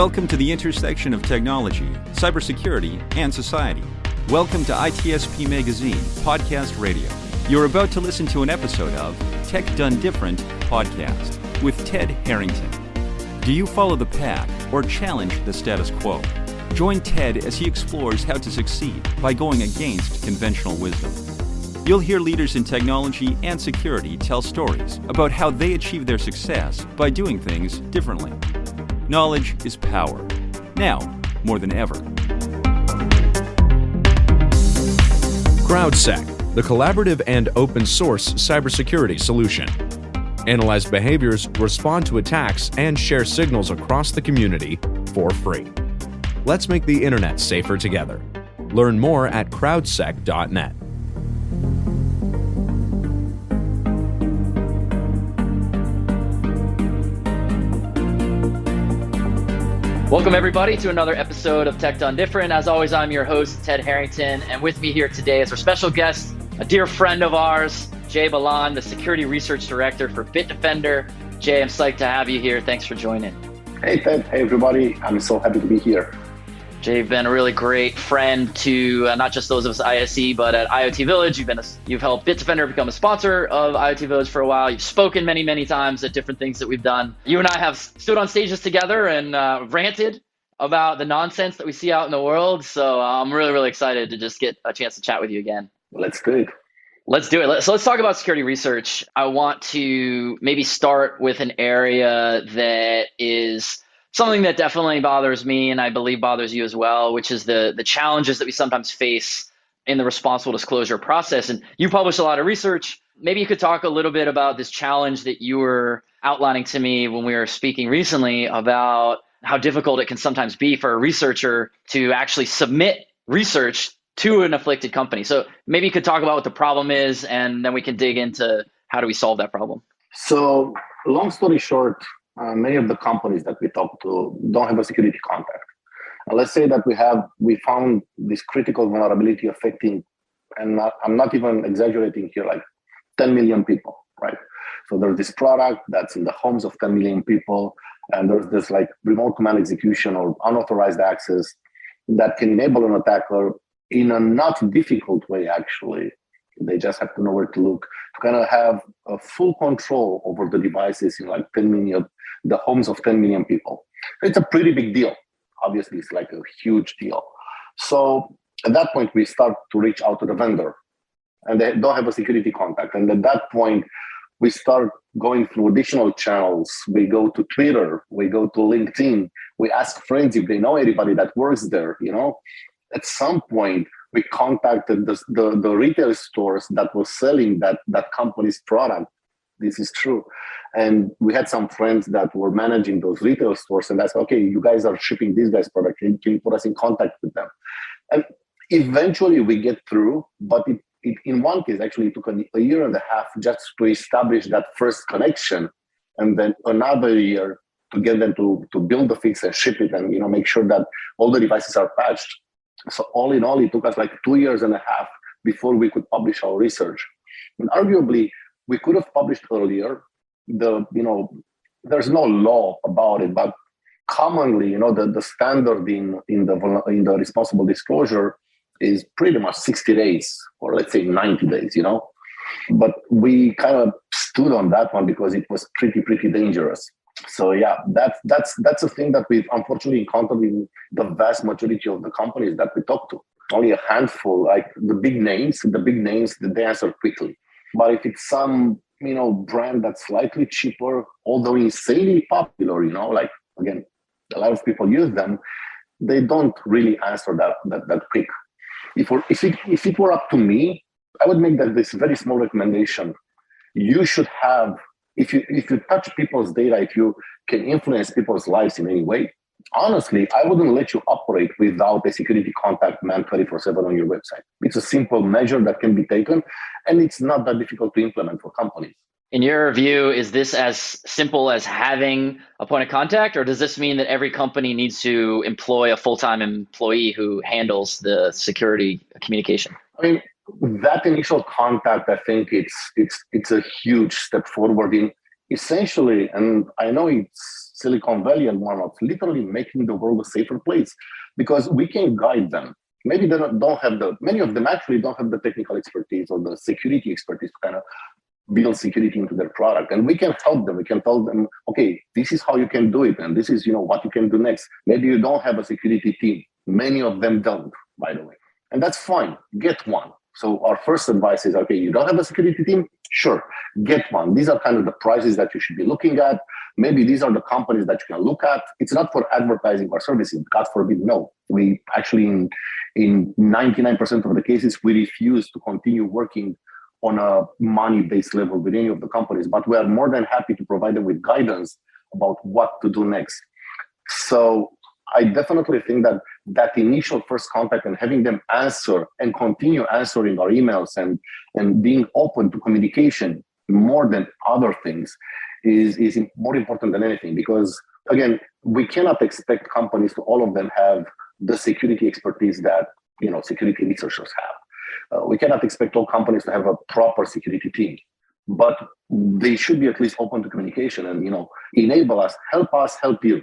Welcome to the intersection of technology, cybersecurity, and society. Welcome to ITSP Magazine Podcast Radio. You're about to listen to an episode of Tech Done Different podcast with Ted Harrington. Do you follow the pack or challenge the status quo? Join Ted as he explores how to succeed by going against conventional wisdom. You'll hear leaders in technology and security tell stories about how they achieve their success by doing things differently. Knowledge is power. Now, more than ever. CrowdSec, the collaborative and open source cybersecurity solution. Analyze behaviors, respond to attacks, and share signals across the community for free. Let's make the internet safer together. Learn more at crowdsec.net. Welcome, everybody, to another episode of Tech Done Different. As always, I'm your host, Ted Harrington, and with me here today is our special guest, a dear friend of ours, Jay Balan, the Security Research Director for Bitdefender. Jay, I'm psyched to have you here. Thanks for joining. Hey, Ted. Hey, everybody. I'm so happy to be here. Jay, you've been a really great friend to not just those of us at ISE, but at IoT Village. You've helped Bitdefender become a sponsor of IoT Village for a while. You've spoken many, many times at different things that we've done. You and I have stood on stages together and ranted about the nonsense that we see out in the world. So I'm really, really excited to just get a chance to chat with you again. Let's do it. Let's do it. So let's talk about security research. I want to maybe start with an area that is something that definitely bothers me, and I believe bothers you as well, which is the challenges that we sometimes face in the responsible disclosure process. And you publish a lot of research. Maybe you could talk a little bit about this challenge that you were outlining to me when we were speaking recently about how difficult it can sometimes be for a researcher to actually submit research to an afflicted company. So maybe you could talk about what the problem is, and then we can dig into how do we solve that problem. So long story short, many of the companies that we talk to don't have a security contact. Let's say that we found this critical vulnerability affecting, and I'm not even exaggerating here, like 10 million people, right? So there's this product that's in the homes of 10 million people, and there's this like remote command execution or unauthorized access that can enable an attacker in a not difficult way, actually. They just have to know where to look to kind of have a full control over the devices in like 10 million, the homes of 10 million people. It's a pretty big deal. Obviously, it's like a huge deal. So at that point, we start to reach out to the vendor, and they don't have a security contact. And at that point, we start going through additional channels. We go to Twitter, we go to LinkedIn, we ask friends if they know anybody that works there, you know. At some point, we contacted the retail stores that were selling that company's product. This is true. And we had some friends that were managing those retail stores, and that's, okay, you guys are shipping this guy's product. Can you put us in contact with them? And eventually we get through, but it in one case, actually it took a year and a half just to establish that first connection, and then another year to get them to build the fix and ship it and make sure that all the devices are patched. So all in all, it took us like 2 years and a half before we could publish our research. And arguably, we could have published earlier. There's no law about it, but commonly, the standard in the responsible disclosure is pretty much 60 days, or let's say 90 days, But we kind of stood on that one because it was pretty dangerous. So yeah, that's a thing that we've unfortunately encountered in the vast majority of the companies that we talk to. Only a handful, like the big names, they answer quickly. But if it's some, brand that's slightly cheaper, although insanely popular, like, again, a lot of people use them, they don't really answer that quick. If it were up to me, I would make this very small recommendation. You should have, if you touch people's data, if you can influence people's lives in any way, honestly, I wouldn't let you operate without a security contact man 24/7 on your website. It's a simple measure that can be taken, and it's not that difficult to implement for companies. In your view, is this as simple as having a point of contact, or does this mean that every company needs to employ a full-time employee who handles the security communication? I mean, that initial contact, I think it's a huge step forward in essentially, and I know it's Silicon Valley and whatnot, literally making the world a safer place because we can guide them. Maybe they don't have many of them actually don't have the technical expertise or the security expertise to kind of build security into their product. And we can help them. We can tell them, okay, this is how you can do it. And this is, what you can do next. Maybe you don't have a security team. Many of them don't, by the way. And that's fine. Get one. So our first advice is, okay, you don't have a security team? Sure, get one. These are kind of the prices that you should be looking at. Maybe these are the companies that you can look at. It's not for advertising our services. God forbid, no. We actually, in 99% of the cases, we refuse to continue working on a money-based level with any of the companies, but we are more than happy to provide them with guidance about what to do next. So I definitely think that initial first contact and having them answer and continue answering our emails and being open to communication more than other things is more important than anything, because again, we cannot expect companies to all of them have the security expertise that security researchers have. We cannot expect all companies to have a proper security team, but they should be at least open to communication and enable us, help you.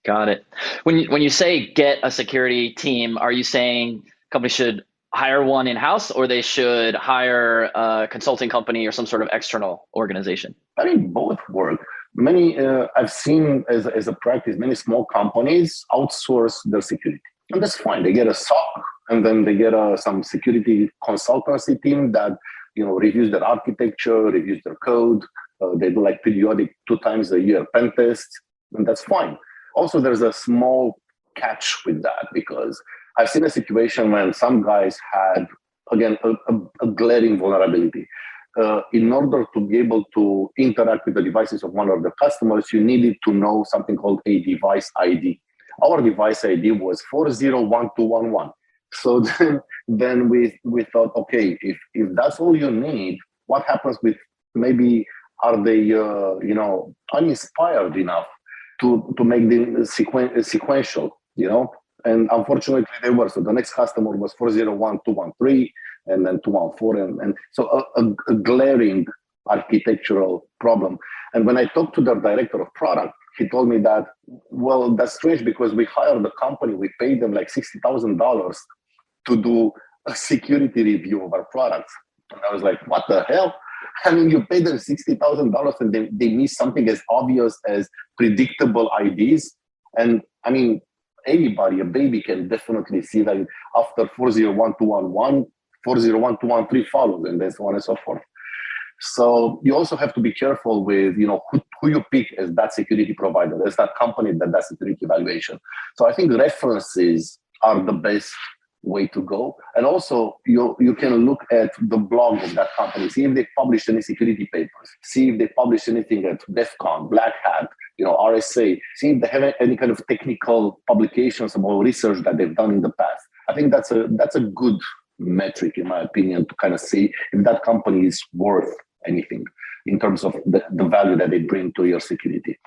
Got it. When you say get a security team, are you saying companies should hire one in-house, or they should hire a consulting company or some sort of external organization? I mean, both work. Many I've seen as a practice, many small companies outsource their security, and that's fine. They get a SOC, and then they get some security consultancy team that reviews their architecture, reviews their code. They do like periodic 2 times a year pen tests, and that's fine. Also, there's a small catch with that, because I've seen a situation when some guys had, again, a glaring vulnerability. In order to be able to interact with the devices of one of the customers, you needed to know something called a device ID. Our device ID was 401211. So then we thought, okay, if that's all you need, what happens with maybe are they uninspired enough to make them sequential, And unfortunately they were. So the next customer was 401213 and then 214. And so a glaring architectural problem. And when I talked to the director of product, he told me that, well, that's strange because we hired the company, we paid them like $60,000 to do a security review of our products. And I was like, what the hell? I mean, you pay them $60,000 and they miss something as obvious as predictable IDs. And I mean, anybody, a baby can definitely see that after 401211, 401213 follows, and then so on and so forth. So you also have to be careful with, who you pick as that security provider, as that company that does security evaluation. So I think references are the best way to go. And also you can look at the blog of that company, see if they published any security papers, see if they published anything at DEF CON, Black Hat, RSA, see if they have any kind of technical publications about research that they've done in the past. I think that's a good metric, in my opinion, to kind of see if that company is worth anything in terms of the value that they bring to your security.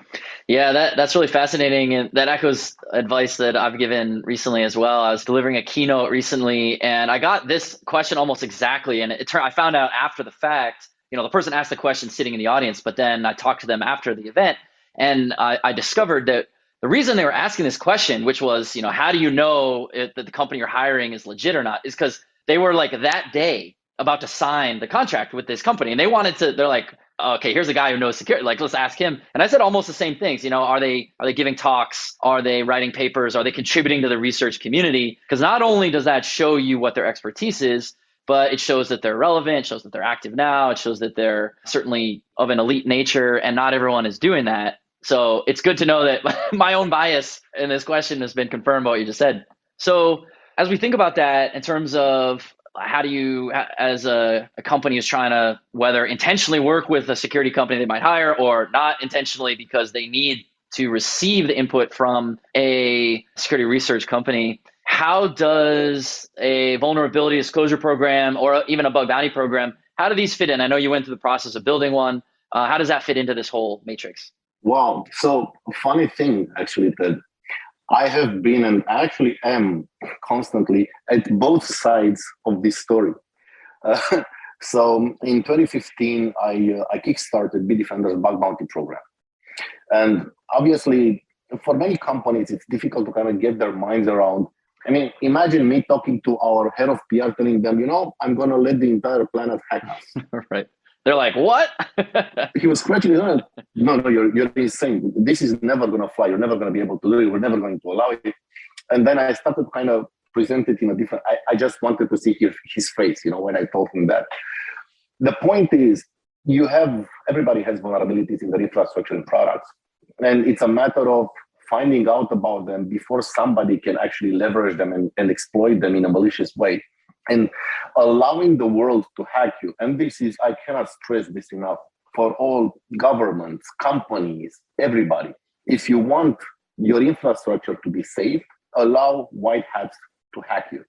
Yeah, that's really fascinating. And that echoes advice that I've given recently as well. I was delivering a keynote recently and I got this question almost exactly. And I found out after the fact, the person asked the question sitting in the audience, but then I talked to them after the event and I discovered that the reason they were asking this question, which was, how do you know that the company you're hiring is legit or not, is because they were like that day about to sign the contract with this company. And they're like, okay, here's a guy who knows security. Like, let's ask him. And I said almost the same things. Are they giving talks? Are they writing papers? Are they contributing to the research community? Because not only does that show you what their expertise is, but it shows that they're relevant, it shows that they're active now, it shows that they're certainly of an elite nature, and not everyone is doing that. So it's good to know that my own bias in this question has been confirmed by what you just said. So as we think about that in terms of how do you, as a company is trying to whether intentionally work with a security company they might hire or not intentionally because they need to receive the input from a security research company, how does a vulnerability disclosure program or even a bug bounty program, how do these fit in? I know you went through the process of building one. How does that fit into this whole matrix? Wow. So funny thing, actually, that I have been and actually am constantly at both sides of this story. So in 2015, I kickstarted Bitdefender's bug bounty program. And obviously, for many companies, it's difficult to kind of get their minds around. I mean, imagine me talking to our head of PR, telling them, I'm going to let the entire planet hack us. Right. They're like, what? He was scratching his head. No, you're insane. This is never going to fly. You're never going to be able to do it. We're never going to allow it. And then I started kind of present it in a different, I just wanted to see his face, when I told him that. The point is, everybody has vulnerabilities in their infrastructure and products. And it's a matter of finding out about them before somebody can actually leverage them and exploit them in a malicious way. And allowing the world to hack you. And this is, I cannot stress this enough, for all governments, companies, everybody. If you want your infrastructure to be safe, allow white hats to hack you,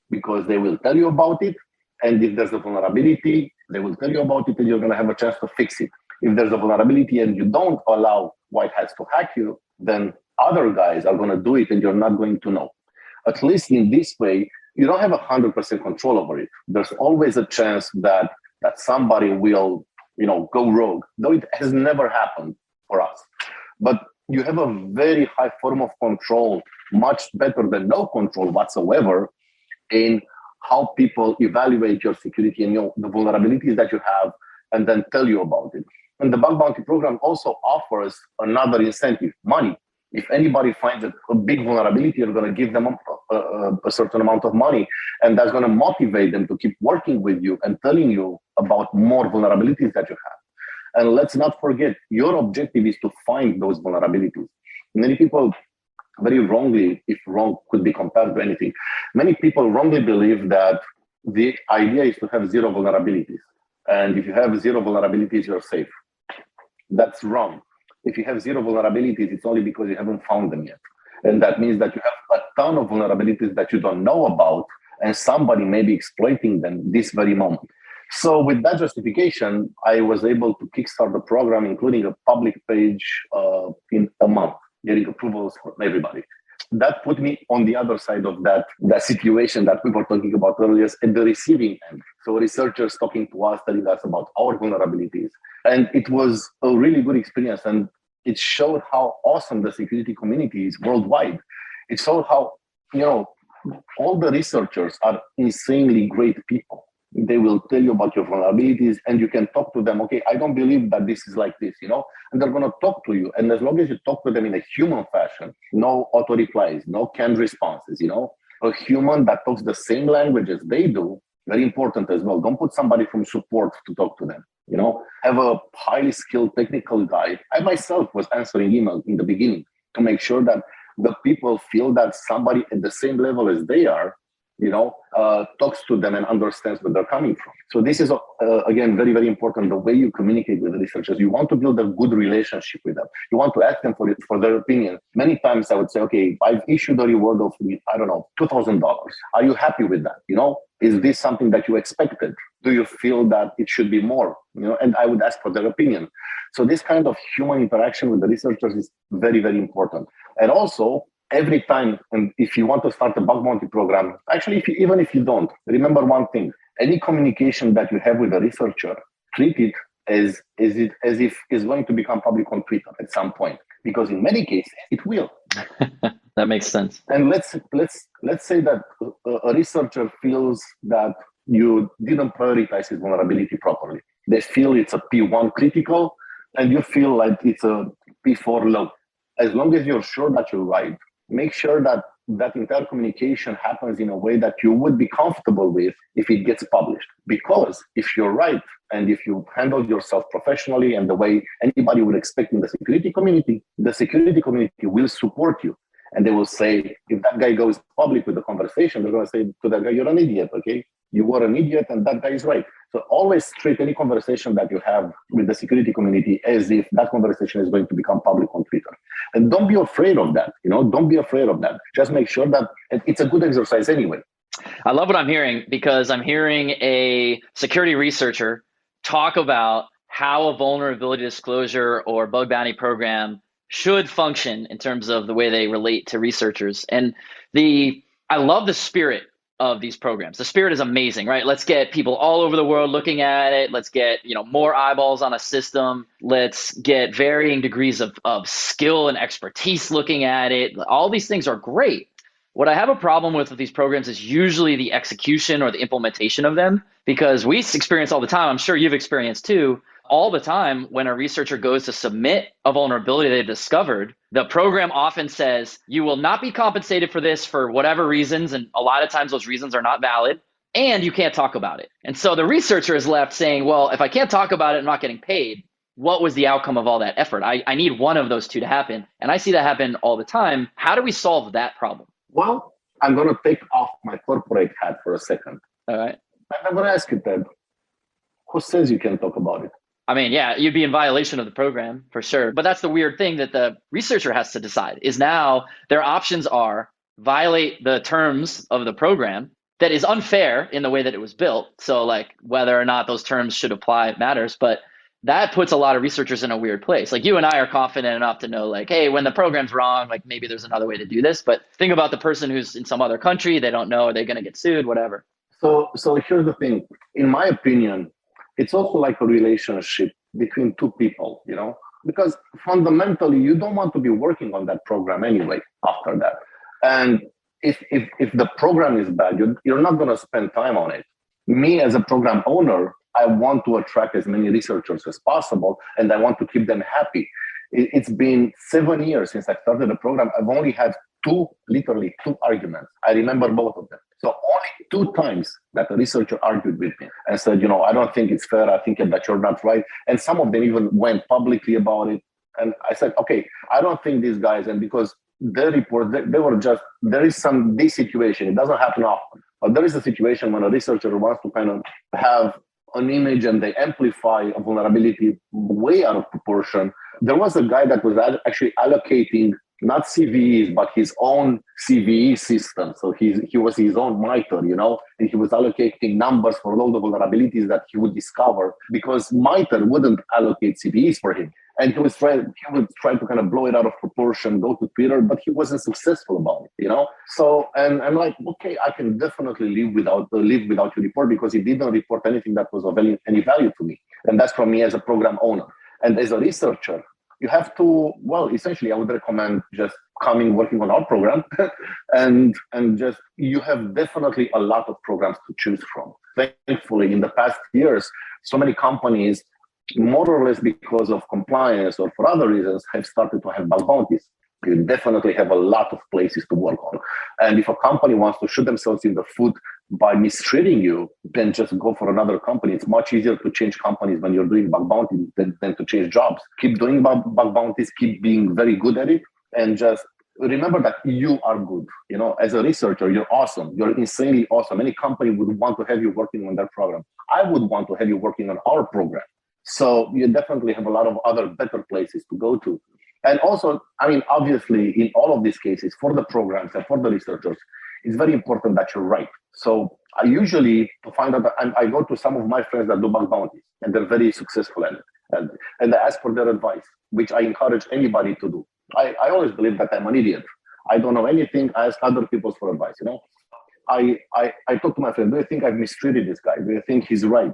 because they will tell you about it. And if there's a vulnerability, they will tell you about it and you're going to have a chance to fix it. If there's a vulnerability and you don't allow white hats to hack you, then other guys are going to do it and you're not going to know. At least in this way, you don't have 100% control over it. There's always a chance that somebody will, go rogue, though it has never happened for us. But you have a very high form of control, much better than no control whatsoever, in how people evaluate your security and the vulnerabilities that you have, and then tell you about it. And the bug bounty program also offers another incentive, money. If anybody finds a big vulnerability, you're going to give them a certain amount of money, and that's going to motivate them to keep working with you and telling you about more vulnerabilities that you have. And let's not forget, your objective is to find those vulnerabilities. Many people very wrongly, if wrong could be compared to anything, many people wrongly believe that the idea is to have zero vulnerabilities. And if you have zero vulnerabilities, you're safe. That's wrong. If you have zero vulnerabilities, it's only because you haven't found them yet. And that means that you have a ton of vulnerabilities that you don't know about, and somebody may be exploiting them this very moment. So with that justification, I was able to kickstart the program, including a public page in a month, getting approvals from everybody. That put me on the other side of that situation that we were talking about earlier, at the receiving end. So researchers talking to us, telling us about our vulnerabilities. And it was a really good experience. And it showed how awesome the security community is worldwide. It showed how, all the researchers are insanely great people. They will tell you about your vulnerabilities, and you can talk to them. Okay, I don't believe that this is like this, and they're going to talk to you. And as long as you talk to them in a human fashion, no auto replies, no canned responses, a human that talks the same language as they do, very important as well. Don't put somebody from support to talk to them, have a highly skilled technical guy. I myself was answering emails in the beginning to make sure that the people feel that somebody at the same level as they are, talks to them and understands where they're coming from. So this is, again, very, very important, the way you communicate with the researchers. You want to build a good relationship with them. You want to ask them for their opinion. Many times I would say, okay, I've issued a reward of, $2,000. Are you happy with that? Is this something that you expected? Do you feel that it should be more? And I would ask for their opinion. So this kind of human interaction with the researchers is very, very important. And also, every time, and if you want to start a bug bounty program, actually, even if you don't, remember one thing: any communication that you have with a researcher, treat it as if it's going to become public on Twitter at some point, because in many cases it will. That makes sense. And let's say that a researcher feels that you didn't prioritize his vulnerability properly. They feel it's a P1 critical, and you feel like it's a P4 low. As long as you're sure that you're right, make sure that entire communication happens in a way that you would be comfortable with if it gets published. Because if you're right, and if you handle yourself professionally and the way anybody would expect in the security community will support you. And they will say, if that guy goes public with the conversation, they're going to say to that guy, you're an idiot, okay? You were an idiot and that guy is right. So always treat any conversation that you have with the security community as if that conversation is going to become public on Twitter. And don't be afraid of that, don't be afraid of that. Just make sure that it's a good exercise anyway. I love what I'm hearing, because I'm hearing a security researcher talk about how a vulnerability disclosure or bug bounty program should function in terms of the way they relate to researchers. And I love the spirit of these programs. The spirit is amazing, right? Let's get people all over the world looking at it. Let's get, more eyeballs on a system. Let's get varying degrees of skill and expertise looking at it. All these things are great. What I have a problem with these programs is usually the execution or the implementation of them, because we experience all the time. I'm sure you've experienced too. All the time when a researcher goes to submit a vulnerability they've discovered, the program often says, you will not be compensated for this for whatever reasons. And a lot of times those reasons are not valid, and you can't talk about it. And so the researcher is left saying, well, if I can't talk about it, I'm not getting paid. What was the outcome of all that effort? I need one of those two to happen. And I see that happen all the time. How do we solve that problem? Well, I'm going to take off my corporate hat for a second. All right. I'm going to ask you, Ted, who says you can talk about it? I mean, yeah, you'd be in violation of the program for sure. But that's the weird thing that the researcher has to decide is now their options are violate the terms of the program that is unfair in the way that it was built. So like whether or not those terms should apply matters. But that puts a lot of researchers in a weird place. Like you and I are confident enough to know like, hey, when the program's wrong, like maybe there's another way to do this. But think about the person who's in some other country. They don't know. Are they going to get sued? Whatever. So here's the thing. In my opinion, it's also like a relationship between two people, because fundamentally you don't want to be working on that program anyway after that. And if the program is bad, you're not going to spend time on it. Me as a program owner, I want to attract as many researchers as possible, and I want to keep them happy. It's been 7 years since I started the program. I've only had literally two arguments. I remember both of them. So only 2 times that a researcher argued with me and said, I don't think it's fair. I think that you're not right. And some of them even went publicly about it. And I said, okay, I don't think these guys, and because their report, they were just, there is this situation. It doesn't happen often, but there is a situation when a researcher wants to kind of have an image and they amplify a vulnerability way out of proportion. There was a guy that was actually allocating not CVEs, but his own CVE system. So he was his own MITRE, and he was allocating numbers for all the vulnerabilities that he would discover because MITRE wouldn't allocate CVEs for him. And he would try to kind of blow it out of proportion, go to Twitter, but he wasn't successful about it, So, and I'm like, okay, I can definitely live without your report because he didn't report anything that was of any value to me. And that's from me as a program owner. And as a researcher, you have to, essentially, I would recommend just working on our program and just, you have definitely a lot of programs to choose from. Thankfully, in the past years, so many companies, more or less because of compliance or for other reasons, have started to have bug bounties. You definitely have a lot of places to work on. And if a company wants to shoot themselves in the foot by mistreating you, then just go for another company. It's much easier to change companies when you're doing bug bounties than to change jobs. Keep doing bug bounties, keep being very good at it, and just remember that you are good. As a researcher, you're awesome. You're insanely awesome. Any company would want to have you working on their program. I would want to have you working on our program. So you definitely have a lot of other better places to go to. And also, obviously, in all of these cases, for the programs and for the researchers, it's very important that you're right. So I usually, to find out, I go to some of my friends that do bug bounties, and they're very successful at it. And I ask for their advice, which I encourage anybody to do. I always believe that I'm an idiot. I don't know anything. I ask other people for advice, I talk to my friend, do you think I've mistreated this guy? Do you think he's right?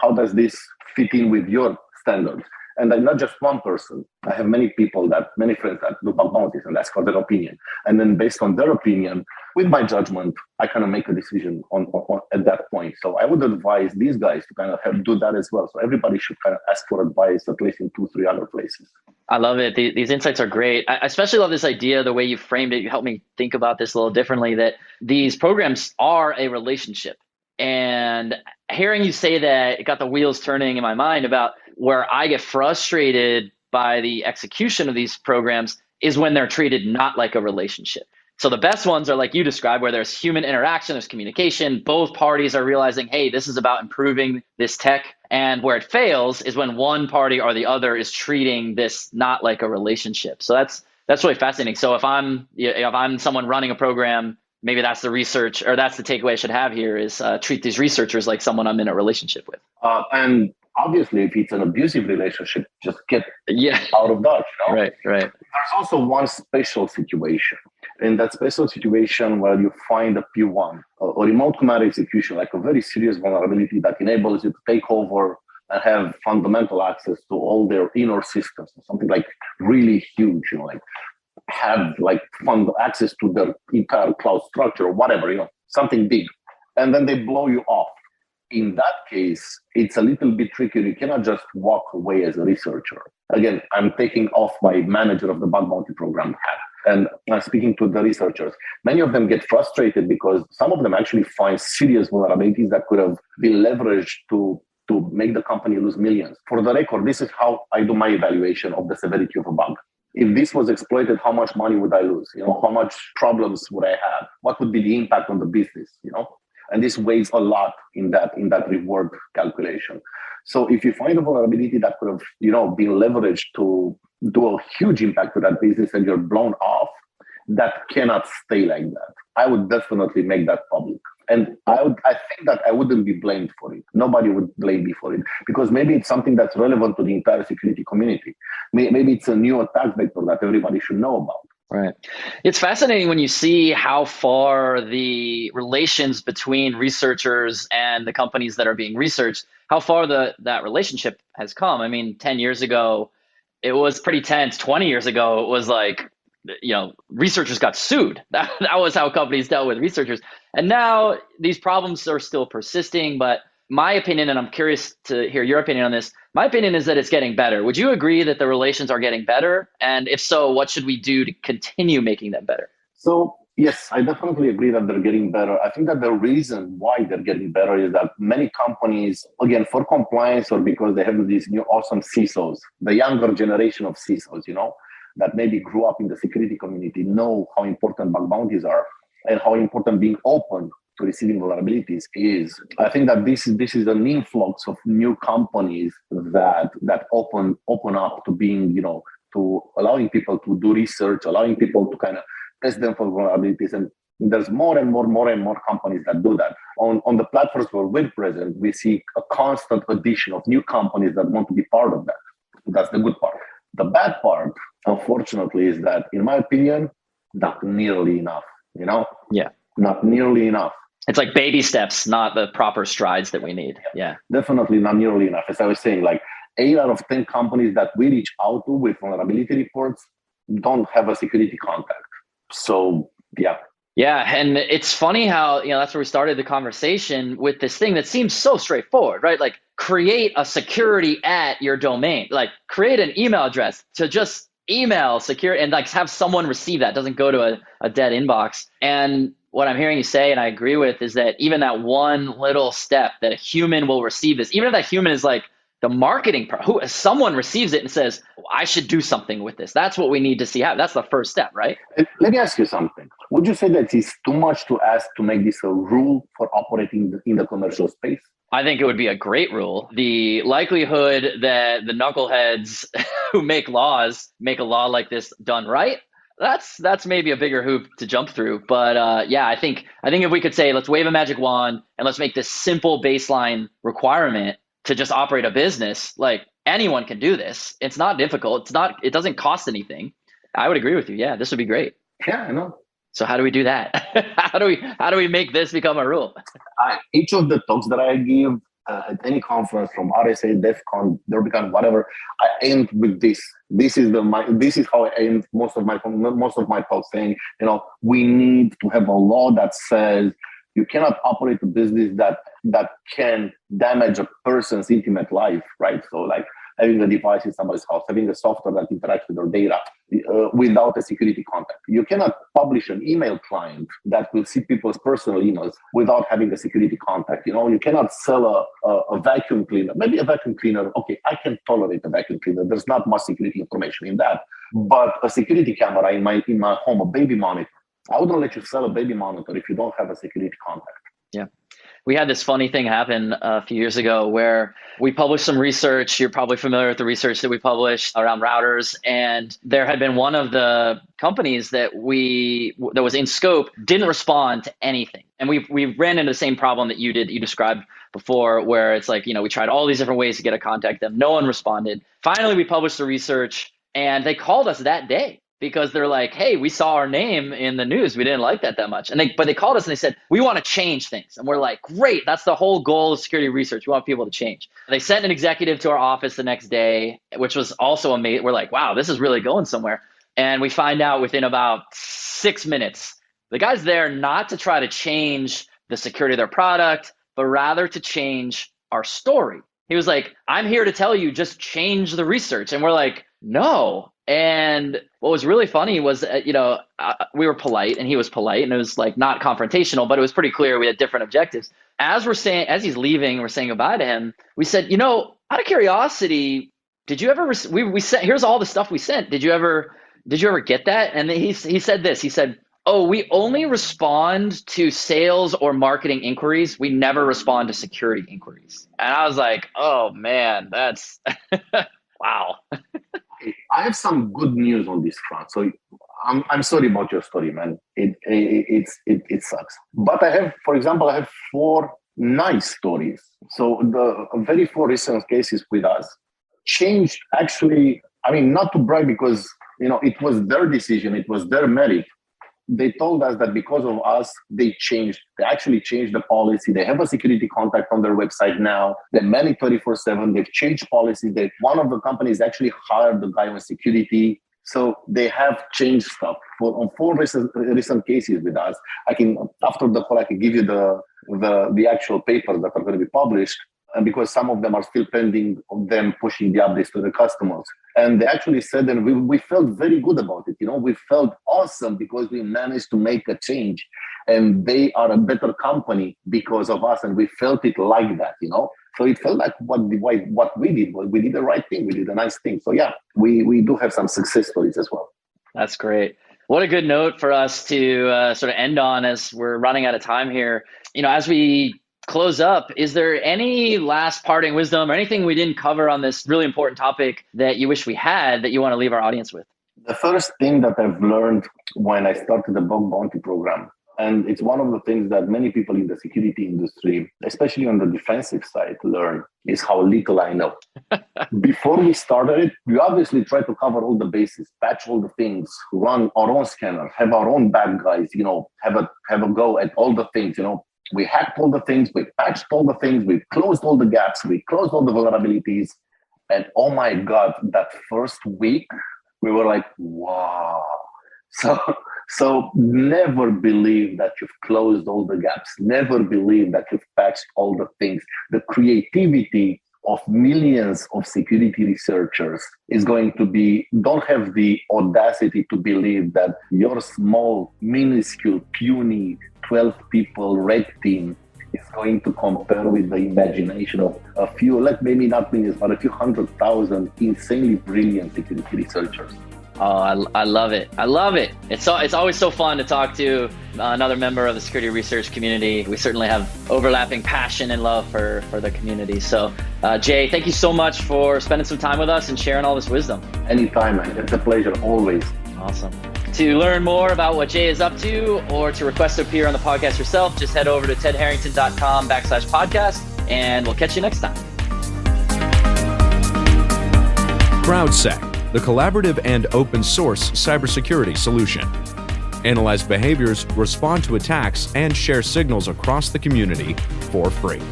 How does this fit in with your standards? And I'm not just one person. I have many friends that do bug bounties and ask for their opinion. And then based on their opinion, with my judgment, I kind of make a decision on at that point. So I would advise these guys to kind of do that as well. So everybody should kind of ask for advice, at least in 2-3 other places. I love it. These insights are great. I especially love this idea, the way you framed it. You helped me think about this a little differently, that these programs are a relationship. And hearing you say that, it got the wheels turning in my mind about where I get frustrated by the execution of these programs is when they're treated not like a relationship. So the best ones are like you described, where there's human interaction, there's communication, both parties are realizing, hey, this is about improving this tech. And where it fails is when one party or the other is treating this not like a relationship. So that's really fascinating. So if I'm someone running a program, maybe that's the research, or that's the takeaway I should have here, is treat these researchers like someone I'm in a relationship with. And obviously, if it's an abusive relationship, just get out of Dodge. Right. There's also one special situation. In that special situation where you find a P1, a remote command execution, like a very serious vulnerability that enables you to take over and have fundamental access to all their inner systems, something like really huge, like have like fund access to their entire cloud structure or whatever, something big. And then they blow you off. In that case, it's a little bit tricky. You cannot just walk away as a researcher. Again, I'm taking off my manager of the bug bounty program hat. And I'm speaking to the researchers. Many of them get frustrated because some of them actually find serious vulnerabilities that could have been leveraged to make the company lose millions. For the record, this is how I do my evaluation of the severity of a bug. If this was exploited, how much money would I lose? How much problems would I have? What would be the impact on the business? And this weighs a lot in that reward calculation. So if you find a vulnerability that could have, been leveraged to do a huge impact to that business and you're blown off, that cannot stay like that. I would definitely make that public. And I think that I wouldn't be blamed for it. Nobody would blame me for it because maybe it's something that's relevant to the entire security community. Maybe it's a new attack vector that everybody should know about. Right. It's fascinating when you see how far the relations between researchers and the companies that are being researched, how far that relationship has come. I mean, 10 years ago, it was pretty tense. 20 years ago, it was like, researchers got sued. That was how companies dealt with researchers. And now these problems are still persisting. But my opinion, and I'm curious to hear your opinion on this, my opinion is that it's getting better. Would you agree that the relations are getting better? And if so, what should we do to continue making them better? So, yes, I definitely agree that they're getting better. I think that the reason why they're getting better is that many companies, again, for compliance or because they have these new awesome CISOs, the younger generation of CISOs, that maybe grew up in the security community, know how important bug bounties are and how important being open to receiving vulnerabilities is. I think that this is an influx of new companies that open up to being, to allowing people to do research, allowing people to kind of test them for vulnerabilities. And there's more and more companies that do that. On the platforms where we're present, we see a constant addition of new companies that want to be part of that. That's the good part. The bad part, unfortunately, is that, in my opinion, not nearly enough, Yeah. Not nearly enough. It's like baby steps, not the proper strides that we need. Yeah. Definitely not nearly enough. As I was saying, like 8 out of 10 companies that we reach out to with vulnerability reports don't have a security contact. So, yeah. Yeah. And it's funny how, that's where we started the conversation with this thing that seems so straightforward, right? Like create a security at your domain, like create an email address to just email secure and like have someone receive that. It doesn't go to a dead inbox. And what I'm hearing you say, and I agree with, is that even that one little step that a human will receive this, even if that human is like the marketing who someone receives it and says, I should do something with this. That's what we need to see happen. That's the first step, right? Let me ask you something. Would you say that it's too much to ask to make this a rule for operating in the commercial space? I think it would be a great rule. The likelihood that the knuckleheads who make laws make a law like this done right, that's maybe a bigger hoop to jump through. But I think if we could say, let's wave a magic wand and let's make this simple baseline requirement to just operate a business, like anyone can do this. It's not difficult. It doesn't cost anything. I would agree with you. Yeah, this would be great. Yeah, I know. So how do we do that? How do we make this become a rule? Each of the talks that I give at any conference, from RSA, DEF CON, Derbycon, whatever, I end with this. This is how I end most of my talks, saying, we need to have a law that says you cannot operate a business that can damage a person's intimate life, right? So like having a device in somebody's house, having a software that interacts with their data without a security contact. You cannot publish an email client that will see people's personal emails without having a security contact. You cannot sell a vacuum cleaner. Maybe a vacuum cleaner, okay, I can tolerate a vacuum cleaner. There's not much security information in that. But a security camera in my home, a baby monitor, I wouldn't let you sell a baby monitor if you don't have a security contact. Yeah. We had this funny thing happen a few years ago where we published some research. You're probably familiar with the research that we published around routers. And there had been one of the companies that was in scope didn't respond to anything. And we ran into the same problem that you described before, where it's like, we tried all these different ways to get a contact them. No one responded. Finally, we published the research and they called us that day because they're like, hey, we saw our name in the news. We didn't like that much. But they called us and they said, we want to change things. And we're like, great. That's the whole goal of security research. We want people to change. They sent an executive to our office the next day, which was also amazing. We're like, wow, this is really going somewhere. And we find out within about 6 minutes, the guy's there not to try to change the security of their product, but rather to change our story. He was like, I'm here to tell you, just change the research. And we're like, no. And what was really funny was, we were polite and he was polite, and it was like not confrontational, but it was pretty clear we had different objectives. As he's leaving, we're saying goodbye to him. We said, out of curiosity, did you ever, we sent, here's all the stuff we sent. Did you ever get that? And he said this, he said, oh, we only respond to sales or marketing inquiries. We never respond to security inquiries. And I was like, oh man, that's wow. I have some good news on this front. So I'm sorry about your story, man. It sucks. But I have 4 nice stories. So the very 4 recent cases with us changed actually, not to brag, because it was their decision, it was their merit. They told us that because of us, they actually changed the policy. They have a security contact on their website now. They man it 24/7. They've changed policies. One of the companies actually hired the guy on security. So they have changed stuff. On 4 recent cases with us, after the call, I can give you the actual papers that are going to be published, and because some of them are still pending of them pushing the updates to the customers. And they actually said, and we felt very good about it. We felt awesome because we managed to make a change, and they are a better company because of us. And we felt it like that, So it felt like what we did. We did the right thing. We did a nice thing. So yeah, we do have some success stories as well. That's great. What a good note for us to sort of end on as we're running out of time here. As we close up, is there any last parting wisdom or anything we didn't cover on this really important topic that you wish we had that you want to leave our audience with? The first thing that I've learned when I started the bug bounty program, and it's one of the things that many people in the security industry, especially on the defensive side, learn, is how little I know. Before we started it, we obviously tried to cover all the bases, patch all the things, run our own scanner, have our own bad guys, have a go at all the things, We hacked all the things, we patched all the things, we closed all the gaps, we closed all the vulnerabilities. And oh my God, that first week, we were like, wow. So never believe that you've closed all the gaps. Never believe that you've patched all the things. The creativity of millions of security researchers is going to be, don't have the audacity to believe that your small, minuscule, puny 12 people red team is going to compare with the imagination of a few, maybe not millions, but a few 100,000 insanely brilliant security researchers. Oh, I love it. I love it. It's always so fun to talk to another member of the security research community. We certainly have overlapping passion and love for the community. So, Jay, thank you so much for spending some time with us and sharing all this wisdom. Anytime, man. It's a pleasure, always. Awesome. To learn more about what Jay is up to or to request to appear on the podcast yourself, just head over to tedharrington.com/podcast, and we'll catch you next time. CrowdSec, the collaborative and open source cybersecurity solution. Analyze behaviors, respond to attacks, and share signals across the community for free.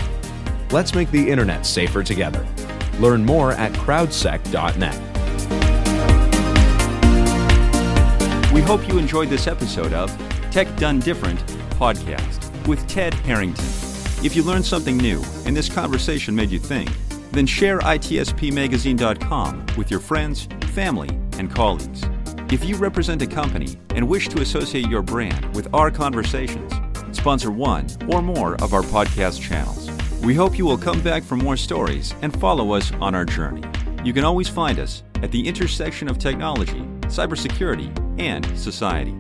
Let's make the internet safer together. Learn more at crowdsec.net. We hope you enjoyed this episode of Tech Done Different podcast with Ted Harrington. If you learned something new and this conversation made you think, then share itspmagazine.com with your friends, family, and colleagues. If you represent a company and wish to associate your brand with our conversations, sponsor one or more of our podcast channels. We hope you will come back for more stories and follow us on our journey. You can always find us at the intersection of technology, cybersecurity, and society.